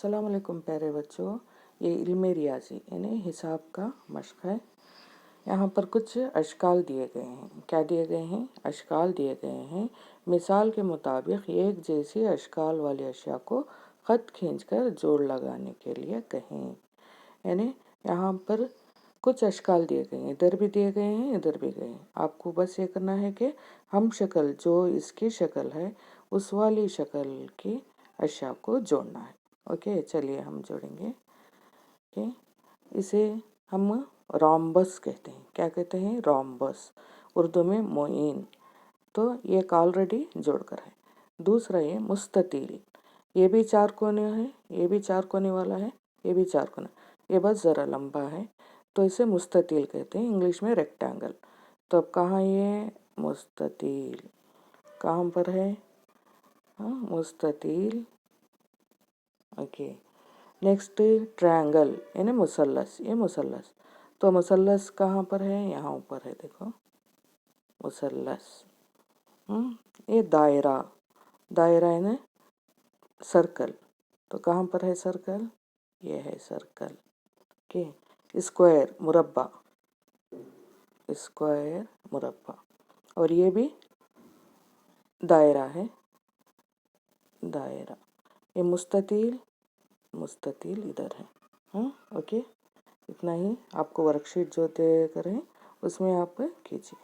अस्सलाम वालेकुम प्यारे बच्चों। ये इल्मे रियाजी यानी हिसाब का मश्क है। यहाँ पर कुछ अशकाल दिए गए हैं। क्या दिए गए हैं? अशकाल दिए गए हैं। मिसाल के मुताबिक एक जैसी अशकाल वाली अशिया को ख़त खींचकर जोड़ लगाने के लिए कहें। यानी यहाँ पर कुछ अशकाल दिए गए हैं, इधर भी दिए गए हैं, इधर भी गए हैं। आपको बस ये करना है कि हम शक्ल जो इसकी शक्ल है उस वाली शक्ल की अशिया को जोड़ना है। ओके, चलिए हम जोड़ेंगे। ओके, इसे हम रोम्बस कहते हैं। क्या कहते हैं? रोम्बस, उर्दू में मोइन। तो ये एक ऑलरेडी जोड़कर है। दूसरा ये मुस्ततील, ये भी चार कोने है, ये भी चार कोने वाला है, ये भी चार कोने, ये बस ज़रा लंबा है तो इसे मुस्ततील कहते हैं, इंग्लिश में रेक्टेंगल। तो अब कहाँ ये मुस्ततील कहाँ पर है? हाँ, मुस्ततील। ओके, नेक्स्ट ट्रायंगल यानी मुसल्लस, ये मुसल्लस। तो मुसल्लस कहाँ पर है? यहाँ ऊपर है, देखो मुसल्लस। ये दायरा, दायरा यानी सर्कल। तो कहाँ पर है सर्कल? ये है सर्कल। ओके, स्क्वायर मुरब्बा, स्क्वायर मुरब्बा। और ये भी दायरा है, दायरा। ये मुस्ततील, मुस्ततील इधर है। ओके, इतना ही। आपको वर्कशीट जो दे करें उसमें आप कीजिए।